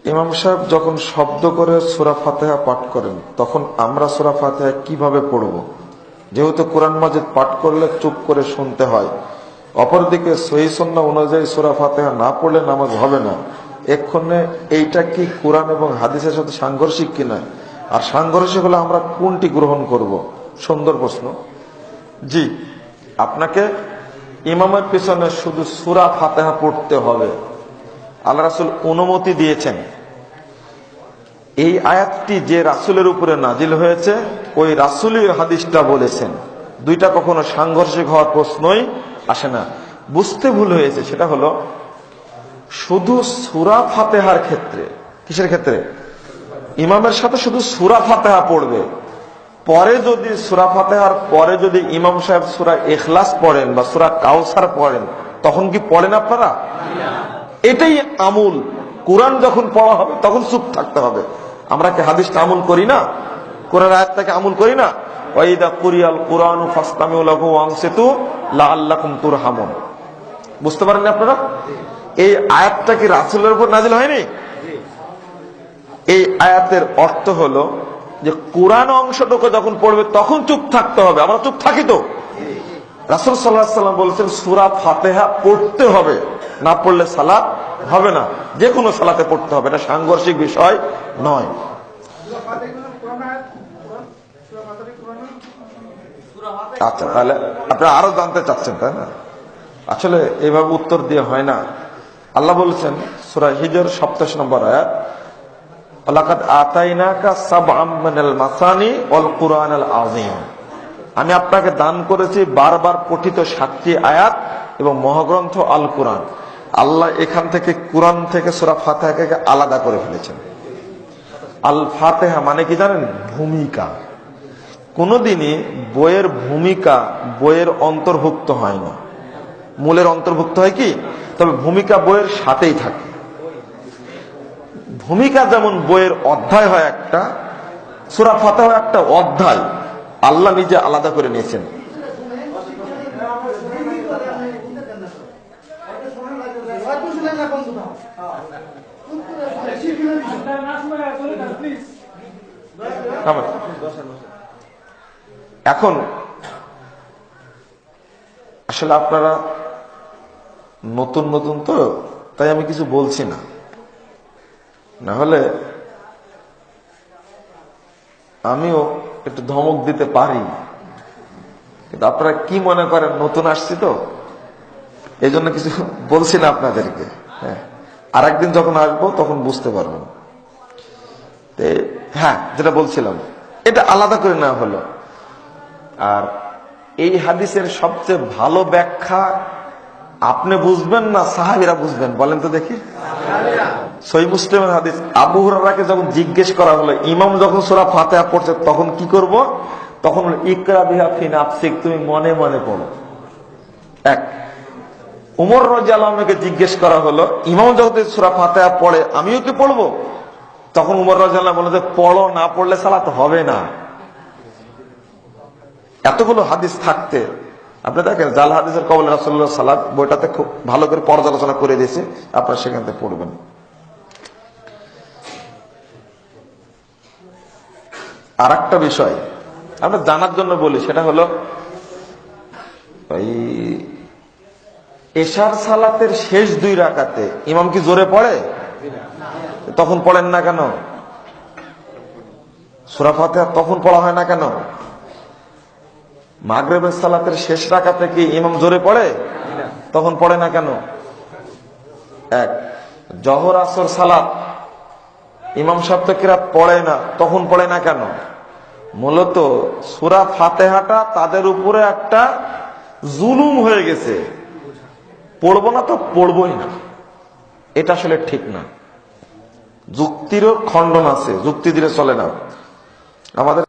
ইমাম সাহেব যখন শব্দ করে সূরা ফাতিহা পাঠ করেন তখন আমরা সূরা ফাতিহা কিভাবে পড়ব? যেহেতু কোরআন মাজিদ পাঠ করলে চুপ করে শুনতে হয়, অপরদিকে সহিহ সুন্নাহ অনুযায়ী সূরা ফাতিহা না পড়লে নামাজ হবে না। এক্ষণে এইটা কি কোরআন এবং হাদিসের সাথে সাংঘর্ষিক কিনা, আর সাংঘর্ষিক হলে আমরা কোনটি গ্রহণ করব? সুন্দর প্রশ্ন। জি, আপনাকে ইমামের পিছনে শুধু সূরা ফাতিহা পড়তে হবে। আল্লাহ রাসূল অনুমতি দিয়েছেন। এই আয়াতটি যে রাসূলের উপরে নাজিল হয়েছে ওই রাসূলই হাদিসটা বলেছেন। দুইটা কখনো সাংঘর্ষিক হওয়ার প্রশ্নই আসে না। বুঝতে ভুল হয়েছে, সেটা হলো শুধু সূরা ফাতিহার ক্ষেত্রে। কিসের ক্ষেত্রে? ইমামের সাথে শুধু সূরা ফাতিহা পড়বে। পরে যদি সূরা ফাতিহার পরে যদি ইমাম সাহেব সূরা ইখলাস পড়েন বা সূরা কাউসার পড়েন তখন কি পড়েন আপনারা? এটাই আমল। কোরআন যখন পড়া হবে তখন চুপ থাকতে হবে। আমরা কি হাদিসটা আমল করি না? কোরআন আয়াতটাকে আমল করি না? ওয়াইদা কুরিয়াল কুরআনু ফাসতামিউ লাহু ওয়ানসিতু লাআল্লাকুম তুরহামুন। বুঝতে পারেন আপনারা? এই আয়াতটা কি রাসূলের উপর নাজিল হয়নি? এই আয়াতের অর্থ হলো যে কোরআন অংশটুকু যখন পড়বে তখন চুপ থাকতে হবে। আমরা চুপ থাকি তো? রাসূল সাল্লাল্লাহু আলাইহি ওয়াসাল্লাম বলেছেন সূরা ফাতিহা পড়তে হবে, না পড়লে সালাত হবে না। যে কোনো সালাতে পড়তে হবে, এটা সাংঘর্ষিক বিষয় নয়। আচ্ছা, তাহলে আপনারা আরো জানতে চাচ্ছেন, তাই না? আসলে এইভাবে উত্তর দিয়ে হয় না। আল্লাহ বলেছেন সূরা হিজর 87 নম্বর আয়াত, লাকাদ আতাইনাকা সাবআম মিনাল মাসানি ওয়াল কুরআনাল আযীম। আমি আপনাকে দান করেছি বারবার পঠিত 7টি আয়াত এবং মহাগ্রন্থ আল কুরআন। আল্লাহ এখান থেকে কুরআন থেকে সূরা ফাতিহাকে আলাদা করে ফেলেছেন। আল ফাতিহা মানে কি জানেন? ভূমিকা। কোনদিনই বইয়ের ভূমিকা বইয়ের অন্তর্ভুক্ত হয় না। মূলের অন্তর্ভুক্ত হয় কি, তবে ভূমিকা বইয়ের সাথেই থাকে। ভূমিকা যেমন বইয়ের অধ্যায় হয় একটা, সূরা ফাতিহা একটা অধ্যায়, আল্লাহ নিজে আলাদা করে নিয়েছেন। এখন আসলে আপনারা নতুন নতুন তো, তাই আমি কিছু বলছি না, না হলে আমিও একটু ধমক দিতে পারি। কিন্তু আপনারা কি মনে করেন নতুন আসছি তো, এই জন্য কিছু বলছি না আপনাদেরকে। হ্যাঁ, আর একদিন যখন আসবো তখন বুঝতে পারবেন। হ্যাঁ, যেটা বলছিলাম, এটা আলাদা করে নেওয়া হলো। আর এই হাদিসের সবচেয়ে ভালো ব্যাখ্যা আপনি বুঝবেন না সাহাবীরা বুঝবেন? বলেন তো দেখি। সহিহ মুসলিমের হাদিস, আবু হুরায়রাকে যখন জিজ্ঞেস করা হলো ইমাম যখন সূরা ফাতিহা পড়ছে তখন কি করব, তখন ইকরা বিহা ফি নাফসিক, তুমি মনে মনে পড়ো। এক। উমর রাদিয়াল্লাহু আনহুকে জিজ্ঞেস করা হলো ইমাম যখন সূরা ফাতিহা পড়ে আমিও কি পড়বো, তখন উমর রাদিয়াল্লাহু আনহু বলে যে পড়ো, না পড়লে সালাত হবে না। এতগুলো হাদিস থাকতে আপনি দেখেন জাল হাদিসের কবলে রাসূলুল্লাহ সালাত বইটাতে খুব ভালো করে পর্যালোচনা করে দিয়েছে, আপনারা সেখান থেকে পড়বেন। আর একটা বিষয় আমরা জানার জন্য বলি, সেটা হলো এশার সালাতের শেষ 2 রাকাতে ইমাম কি জোরে পড়ে? তখন পড়েন না কেন? সূরা ফাতিহা তখন পড়া হয় না কেন? মাগরিবের সালাতের শেষ রাকাতে কি ইমাম জোরে পড়ে? তখন পড়ে না কেন? এক। জোহর আসর সালাত ইমাম সাহেব তো কিরাত পড়ে না, তখন পড়ে না কেন? মূলত সূরা ফাতিহাটা তাদের উপরে একটা জুলুম হয়ে গেছে, পড়বো না তো পড়বই না। এটা আসলে ঠিক না। যুক্তিরও খণ্ডন আছে, যুক্তি দিলে চলে না। আমাদের